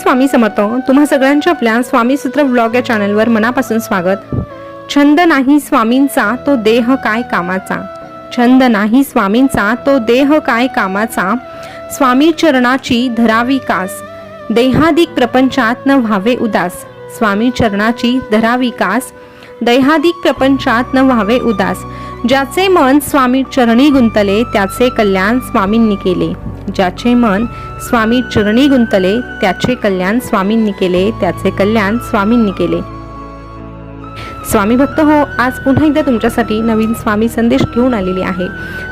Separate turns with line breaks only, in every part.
स्वामी समर्थ. तुम्हा सगळ्यांच्या आपल्या स्वामी सूत्र व्लॉग या चॅनलवर मनापासून स्वागत. छंद नाही स्वामींचा तो देह काय कामाचा, छंद नाही स्वामींचा तो देह काय कामाचा, स्वामी चरणाची धरावी कास, देहादिक प्रपंचात न व्हावे उदास, स्वामी चरणाची धरावी कास, देहादिक प्रपंचात न व्हावे उदास. ज्याचे मन स्वामी चरणी गुंतले त्याचे कल्याण स्वामींनी केले, ज्याचे मन स्वामी चरणी गुंतले त्याचे कल्याण स्वामींनी केले, त्याचे कल्याण स्वामींनी केले. स्वामी भक्त हो, आज पुन्हा एकदा तुमच्यासाठी नवीन स्वामी संदेश घेऊन आलेली आहे.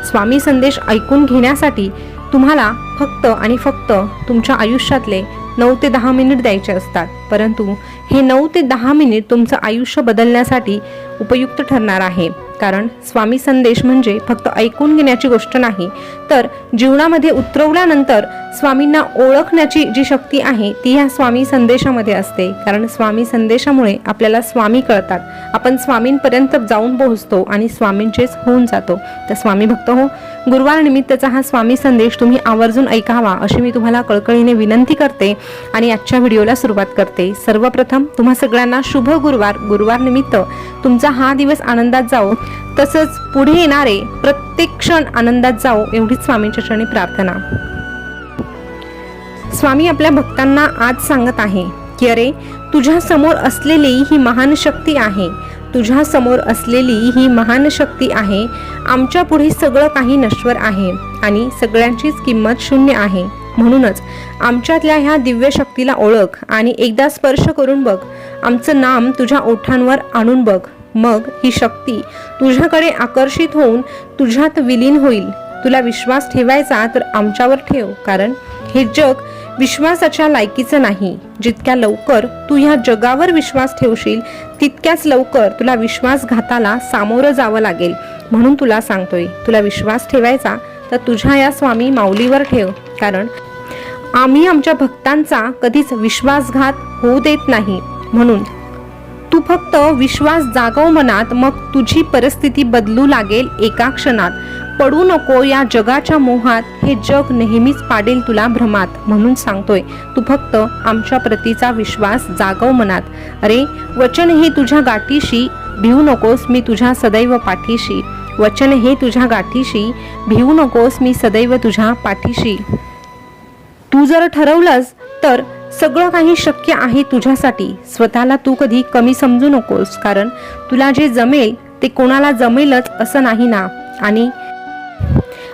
स्वामी संदेश ऐकून घेण्यासाठी तुम्हाला फक्त आणि फक्त तुमच्या आयुष्यातले 9 ते 10 मिनिट द्यायचे असतात, परंतु हे 9 ते 10 मिनिट तुमचं आयुष्य बदलण्यासाठी उपयुक्त ठरणार आहे. कारण स्वामी संदेश म्हणजे फक्त ऐकून घेण्याची गोष्ट नाही, तर जीवनामध्ये उतरवल्यानंतर स्वामींना ओळखण्याची जी शक्ती आहे ती ह्या स्वामी संदेशामध्ये असते. कारण स्वामी संदेशामुळे आपल्याला स्वामी कळतात, आपण स्वामींपर्यंत जाऊन पोहोचतो आणि स्वामींचेच होऊन जातो. तर स्वामी भक्त हो, गुरुवार निमित्तचा हा स्वामी संदेश तुम्ही आवर्जून ऐकावा अशी मी तुम्हाला कळकळीने विनंती करते आणि आजच्या व्हिडिओला सुरुवात करते. सर्वप्रथम तुम्हा सगळ्यांना शुभ गुरुवार. गुरुवार निमित्त तुमचा हा दिवस आनंदात जाओ, तसंच पुढे येणारे प्रत्येक क्षण आनंदात जाओ एवढीच स्वामींच्या चरणी प्रार्थना. स्वामी आपल्या भक्तांना आज सांगत आहे की अरे, तुझ्या समोर असलेली ही महान शक्ती आहे, तुझ्या समोर असलेली ही महान शक्ती आहे. आमच्या पुढे सगळं काही नश्वर आहे आणि सगळ्यांचीच किंमत शून्य आहे. म्हणूनच आमच्यातल्या ह्या दिव्य शक्तीला ओळख आणि एकदा स्पर्श करून बघ, आमचं नाम तुझ्या ओठांवर आणून बघ. मग ही शक्ती तुझ्याकडे आकर्षित होऊन तुझ्यात विलीन होईल. तुला विश्वास ठेवायचा तर आमच्यावर ठेव, कारण हे जग विश्वासाच्या लायकीचं नाही. जितक्या लवकर तू ह्या जगावर विश्वास ठेवशील तितक्याच लवकर तुला विश्वासघाताला सामोरं जावं लागेल. म्हणून तुला सांगतोय, तुला विश्वास ठेवायचा तर तुझ्या या स्वामी माऊलीवर ठेव, कारण आम्ही आमच्या भक्तांचा कधीच विश्वासघात होऊ देत नाही. म्हणून तू फक्त विश्वास जागव मनात, मग तुझी परिस्थिती बदलू लागेल एका क्षणात. पडू नको या जगाच्या मोहात, हे जग नेहमीच पाडेल तुला भ्रमात. म्हणून सांगतोय, तू फक्त आमच्या प्रतीचा विश्वास जागव मनात. अरे, वचन हे तुझ्या गाठीशी, भिवू नकोस मी तुझ्या सदैव पाठीशी. वचन हे तुझ्या गाठीशी, भिवू नकोस मी सदैव तुझ्या पाठीशी. तू जर ठरवलंस तर सगळं काही शक्य आहे तुझ्यासाठी. स्वतःला तू कधी कमी समजू नकोस, कारण तुला जे जमेल ते कोणाला जमेलच असं नाही ना.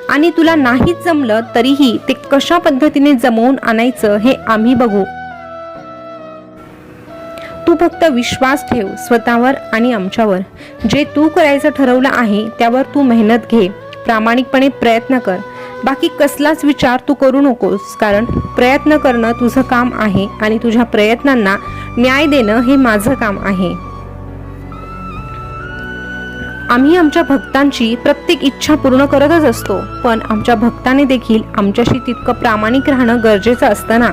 आणि तुला नाहीच जमलं तरीही ते कशा पद्धतीने जमवून आणायचं हे आम्ही बघू. तू फक्त विश्वास ठेव स्वतःवर आणि आमच्यावर. जे तू करायचं ठरवलं आहे त्यावर तू मेहनत घे, प्रामाणिकपणे प्रयत्न कर. बाकी कसलाच विचार तू करू नकोस, कारण प्रयत्न करणं तुझं काम आहे आणि तुझ्या प्रयत्नांना न्याय देणं हे माझं काम आहे. आम्ही आमच्या भक्तांची प्रत्येक इच्छा पूर्ण करतच असतो, पण आमच्या भक्ताने देखील आमच्याशी तितकं प्रामाणिक राहणं गरजेचं असतं ना.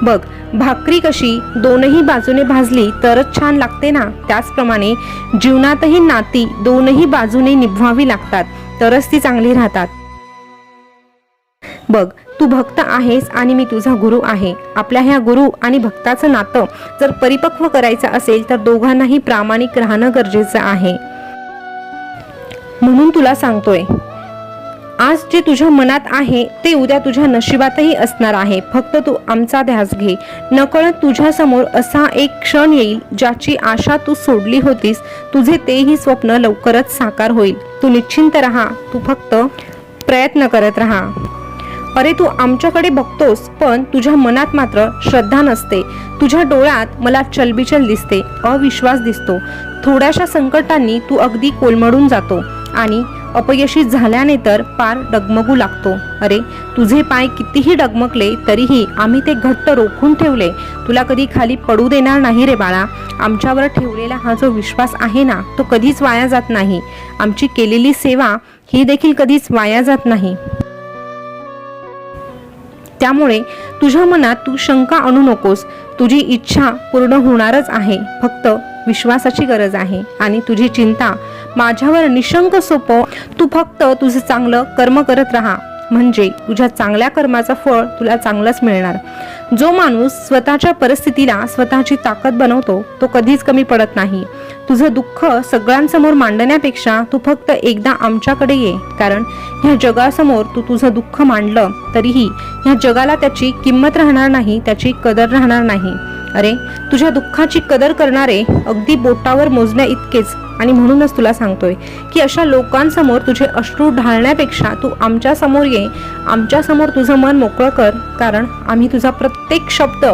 बघ, भाकरी कशी दोनही बाजूने भाजली तरच छान लागते ना, त्याचप्रमाणे जीवनातही नाती दोनही बाजूने निभवावी लागतात, तरच ती चांगली राहतात. बघ, तू भक्त आहेस आणि मी तुझा गुरु आहे. आपल्या ह्या गुरु आणि भक्ताचं नातं जर परिपक्व करायचं असेल तर दोघांनाही प्रामाणिक राहणं गरजेचं आहे. म्हणून तुला सांगतोय, आज जे तुझ्या मनात आहे ते उद्या तुझ्या नशिबातही असणार आहे. फक्त तू आमचा ध्यास घे. नकळत तुझ्या समोर असा एक क्षण येईल ज्याची आशा तू सोडली होतीस. तुझे तेही स्वप्न लवकरच साकार होईल. तू निश्चिंत राहा, तू फक्त प्रयत्न करत राहा. अरे, तू आमच्याकडे बघतोस पण तुझ्या मनात मात्र श्रद्धा नसते. तुझ्या डोळ्यात मला चलबिचल दिसते, अविश्वास दिसतो. थोड्याशा संकटांनी तू अगदी कोलमडून जातो आणि अपयशी झाल्याने तर पार डगमगू लागतो. अरे, तुझे पाय कितीही डगमगले तरीही आम्ही ते घट्ट रोखून ठेवले. तुला कधी खाली पडू देणार नाही रे बाळा. आमच्यावर ठेवलेला हा जो विश्वास आहे ना, तो कधीच वाया जात नाही. आमची केलेली सेवा ही देखील कधीच वाया जात नाही. त्यामुळे तुझ्या मनात तू शंका आणू नकोस. तुझी इच्छा पूर्ण होणारच आहे, फक्त विश्वासाची गरज आहे. आणि तुझी चिंता माझ्यावर निशंक सोपव. तू फक्त तुझं चांगलं कर्म करत राहा. म्हणजे तुझ्या चांगल्या कर्माचं फळ तुला चांगलंच मिळणार. जो माणूस स्वतःच्या परिस्थितीला स्वतःची ताकद बनवतो तो कधीच कमी पडत नाही. तुझं दुःख सगळ्यांसमोर मांडण्यापेक्षा तू फक्त एकदा आमच्याकडे ये, कारण ह्या जगासमोर तू तुझं दुःख मांडलं तरीही ह्या जगाला त्याची किंमत राहणार नाही, त्याची कदर राहणार नाही. अरे, तुझ्या दुःखाची कदर करणारे अगदी बोटावर मोजण्या इतकेच. आणि म्हणूनच तुला सांगतोय की अशा लोकांसमोर तुझे अश्रू ढाळण्यापेक्षा तू आमच्या समोर ये, आमच्या समोर तुझं मन मोकळं कर, कारण आम्ही तुझा प्रत्येक शब्द,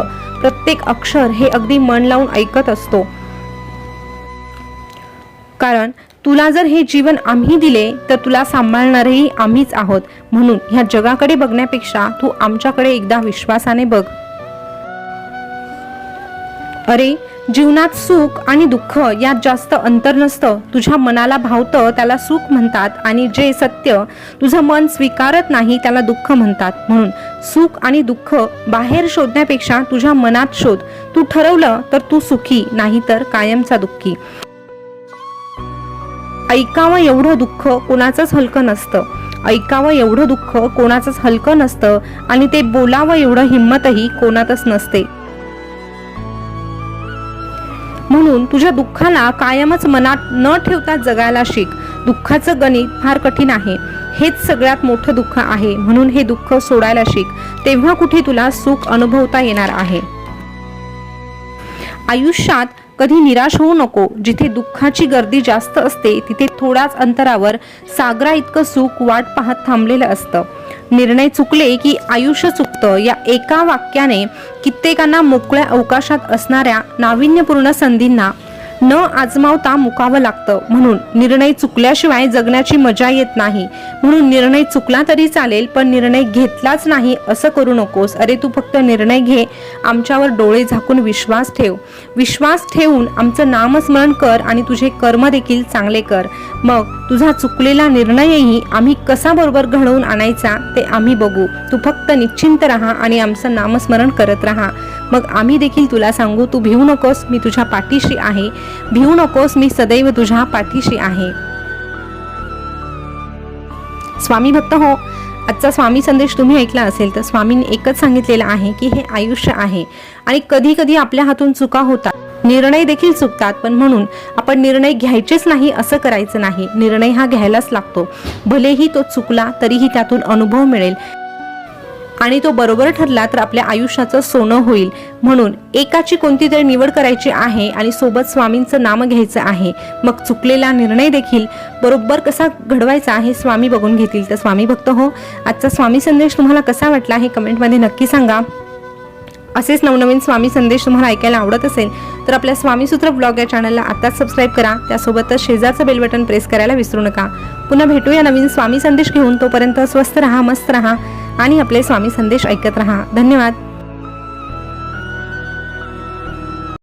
प्रत्येक अक्षर हे अगदी मन लावून ऐकत असतो. कारण तुला जर हे जीवन आम्ही दिले तर तुला सांभाळणारेही आम्हीच आहोत. म्हणून ह्या जगाकडे बघण्यापेक्षा तू आमच्याकडे एकदा विश्वासाने बघ. अरे, जीवनात सुख आणि दुःख यात जास्त अंतर नसतं. तुझ्या मनाला भावतं त्याला सुख म्हणतात आणि जे सत्य तुझं मन स्वीकारत नाही त्याला दुःख म्हणतात. म्हणून सुख आणि दुःख बाहेर शोधण्यापेक्षा तुझ्या मनात शोध. तू ठरवलं तर तू सुखी, नाही तर कायमचा दुःखी. ऐकावं एवढं दुःख कोणाचंच हलकं नसतं, ऐकावं एवढं दुःख कोणाचंच हलकं नसतं आणि ते बोलावं एवढं हिंमतही कोणातच नसते. म्हणून तुझ्या दुःखाला कायमच मनात न ठेवता जगायला शिक. दुःखाचं गणित फार कठीण आहे, हेच सगळ्यात मोठं दुःख आहे. म्हणून हे दुःख सोडायला शिक, तेव्हा कुठे तुला सुख अनुभवता येणार आहे. आयुष्यात कधी निराश होऊ नको. जिथे दुःखाची गर्दी जास्त असते तिथे थोड्याच अंतरावर सागरा इतकं सुख वाट पाहत थांबलेलं असतं. निर्णय चुकले की आयुष्य चुकतं, या एका वाक्याने कित्येकांना मोकळ्या अवकाशात असणाऱ्या नाविन्यपूर्ण संधींना न आजमावता मुकावं लागतं. म्हणून निर्णय चुकल्याशिवाय जगण्याची मजा येत नाही. म्हणून निर्णय चुकला तरी चालेल, पण निर्णय घेतलाच नाही असं करू नकोस. अरे, तू फक्त निर्णय घे, आमच्यावर डोळे झाकून विश्वास ठेव. विश्वास ठेवून आमचं नामस्मरण कर आणि तुझे कर्म देखील चांगले कर. मग तुझा चुकलेला निर्णयही आम्ही कसा बरोबर घडवून आणायचा ते आम्ही बघू. तू फक्त निश्चिंत राहा आणि आमचं नामस्मरण करत राहा. मग आम्ही देखील तुला सांगू, तू भिवू नकोस, मी तुझ्या पाठीशी आहे. भिवू नकोस, मी सदैव तुझ्या पाठीशी आहे. स्वामी भक्त हो, आजचा स्वामी संदेश तुम्ही ऐकला असेल तर स्वामींनी एकच सांगितलेलं आहे की हे आयुष्य आहे आणि कधी कधी आपल्या हातून चुका होतात, निर्णय देखील चुकतात. पण म्हणून आपण निर्णय घ्यायचेच नाही असं करायचं नाही. निर्णय हा घ्यायलाच लागतो. भलेही तो चुकला तरीही त्यातून अनुभव मिळेल आणि तो बरोबर ठरला तर आपल्या आयुष्याचं सोनं होईल. म्हणून एकाची कोणती तरी निवड करायची आहे आणि सोबत स्वामींचं नाम घ्यायचं आहे. मग चुकलेला निर्णय देखील बरोबर कसा घडवायचा हे स्वामी बघून घेतील. तर स्वामी भक्त हो, आजचा स्वामी संदेश तुम्हाला कसा वाटला हे कमेंटमध्ये नक्की सांगा. असेच नवनवीन स्वामी संदेश तुम्हाला ऐकायला आवडत असेल तर आपल्या स्वामीसूत्र ब्लॉग या चॅनलला आताच सबस्क्राईब करा. त्यासोबतच शेजारचं बेल बटन प्रेस करायला विसरू नका. पुन्हा भेटूया नवीन स्वामी संदेश घेऊन. तोपर्यंत स्वस्थ रहा, मस्त रहा आणि आपले स्वामी संदेश ऐकत रहा. धन्यवाद.